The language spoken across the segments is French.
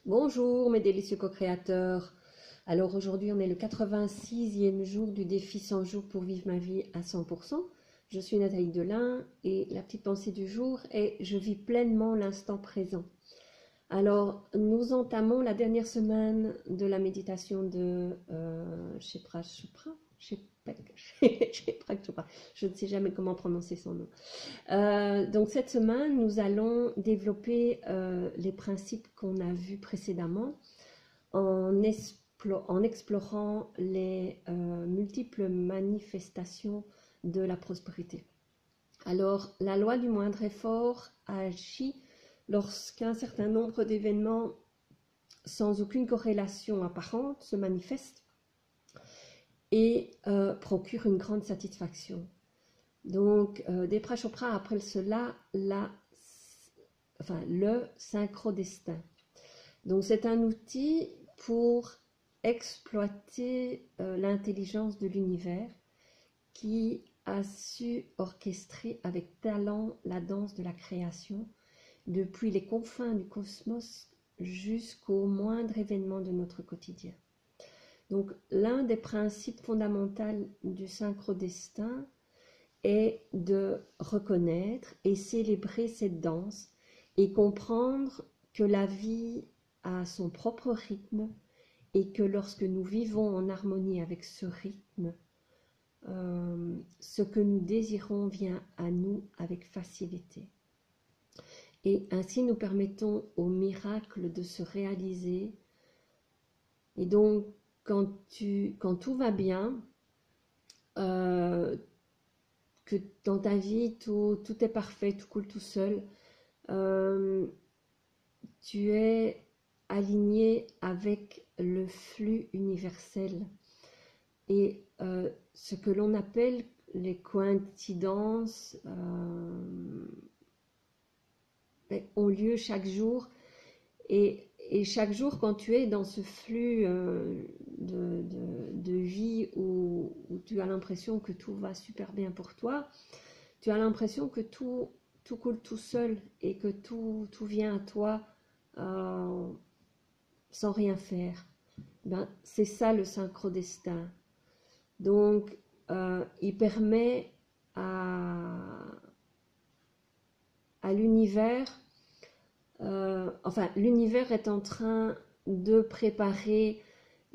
Bonjour mes délicieux co-créateurs. Alors aujourd'hui on est le 86e jour du défi 100 jours pour vivre ma vie à 100%. Je suis Nathalie Delin et la petite pensée du jour est je vis pleinement l'instant présent. Alors nous entamons la dernière semaine de la méditation de Shepra Chopra. Je ne sais jamais comment prononcer son nom. Donc cette semaine, nous allons développer les principes qu'on a vus précédemment en explorant les multiples manifestations de la prospérité. Alors, la loi du moindre effort agit lorsqu'un certain nombre d'événements sans aucune corrélation apparente se manifestent et procurent une grande satisfaction. Donc, Depra Chopra appelle cela le synchrodestin. Donc, c'est un outil pour exploiter l'intelligence de l'univers qui a su orchestrer avec talent la danse de la création depuis les confins du cosmos jusqu'au moindre événement de notre quotidien. Donc, l'un des principes fondamentaux du synchrodestin est de reconnaître et célébrer cette danse et comprendre que la vie a son propre rythme et que lorsque nous vivons en harmonie avec ce rythme, ce que nous désirons vient à nous avec facilité. Et ainsi nous permettons au miracle de se réaliser. Et donc, quand tout va bien, que dans ta vie, tout est parfait, tout coule tout seul, tu es aligné avec le flux universel. Et ce que l'on appelle les coïncidences ont lieu chaque jour. Et chaque jour, quand tu es dans ce flux de vie où tu as l'impression que tout va super bien pour toi, tu as l'impression que tout coule tout seul et que tout vient à toi sans rien faire. Ben, c'est ça le synchrodestin. Donc, il permet à l'univers, l'univers est en train de préparer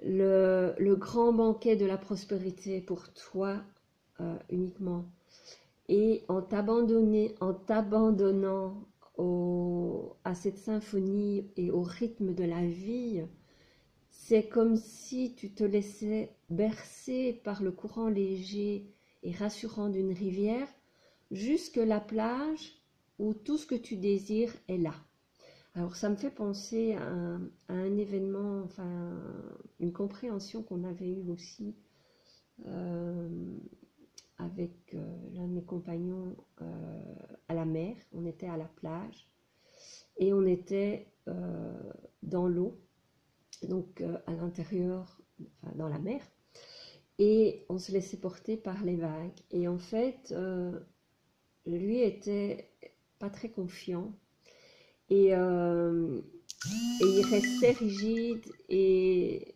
le grand banquet de la prospérité pour toi uniquement. Et en t'abandonnant à cette symphonie et au rythme de la vie, c'est comme si tu te laissais bercer par le courant léger et rassurant d'une rivière jusque la plage où tout ce que tu désires est là. Alors ça me fait penser à un événement, enfin une compréhension qu'on avait eue aussi avec l'un de mes compagnons à la mer. On était à la plage et on était dans l'eau, donc à l'intérieur, enfin, dans la mer, et on se laissait porter par les vagues. Et en fait, lui était pas très confiant et il restait rigide et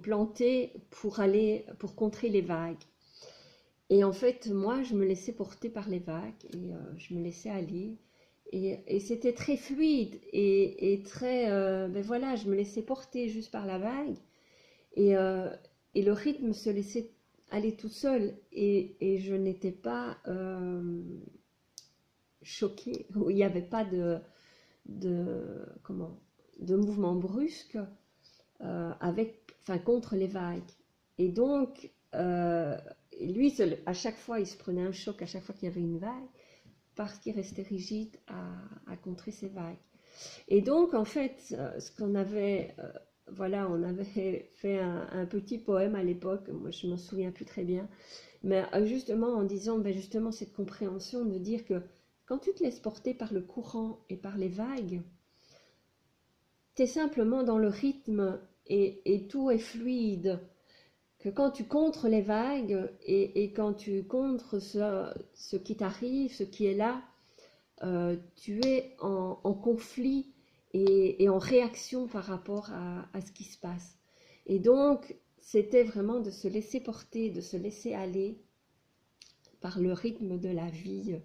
planté pour contrer les vagues. Et en fait, moi, je me laissais porter par les vagues et je me laissais aller. Et c'était très fluide et très... ben voilà, je me laissais porter juste par la vague. Et le rythme se laissait aller tout seul. Et je n'étais pas choquée. Il n'y avait pas de mouvement brusque contre les vagues. Et donc, lui, à chaque fois, il se prenait un choc à chaque fois qu'il y avait une vague, parce qu'il restait rigide à contrer ces vagues. Et donc, en fait, ce qu'on avait, on avait fait un petit poème à l'époque, moi je ne m'en souviens plus très bien, mais justement en disant, justement cette compréhension de dire que quand tu te laisses porter par le courant et par les vagues, tu es simplement dans le rythme et tout est fluide. Que quand tu contres les vagues et quand tu contres ce qui t'arrive, ce qui est là, tu es en conflit et en réaction par rapport à ce qui se passe. Et donc, c'était vraiment de se laisser porter, de se laisser aller par le rythme de la vie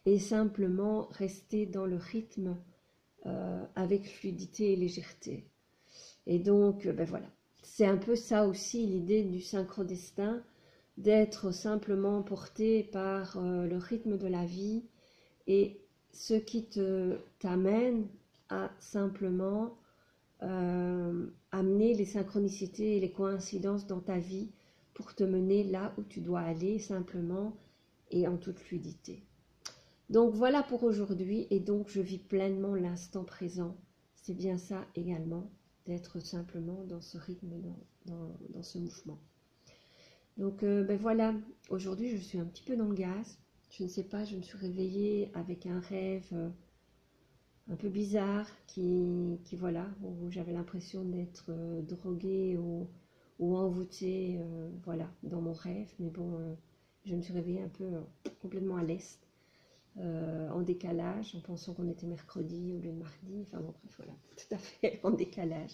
et simplement rester dans le rythme avec fluidité et légèreté. Et donc, ben voilà, c'est un peu ça aussi l'idée du synchrodestin, d'être simplement porté par le rythme de la vie et ce qui t'amène à simplement amener les synchronicités et les coïncidences dans ta vie pour te mener là où tu dois aller simplement et en toute fluidité. Donc voilà pour aujourd'hui, et donc je vis pleinement l'instant présent. C'est bien ça également, d'être simplement dans ce rythme, dans ce mouvement. Donc ben voilà, aujourd'hui je suis un petit peu dans le gaz. Je ne sais pas, je me suis réveillée avec un rêve un peu bizarre qui voilà, où j'avais l'impression d'être droguée ou envoûtée, voilà, dans mon rêve. Mais bon, je me suis réveillée un peu complètement à l'est. En décalage, en pensant qu'on était mercredi au lieu de mardi, enfin bon, bref, voilà, tout à fait en décalage.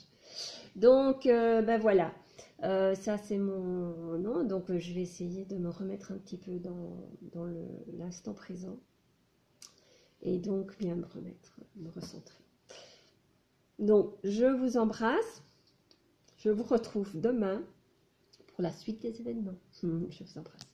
Donc, ben voilà, ça c'est mon nom, donc je vais essayer de me remettre un petit peu dans l'instant présent, et donc bien me remettre, me recentrer. Donc, je vous embrasse, je vous retrouve demain pour la suite des événements. Je vous embrasse.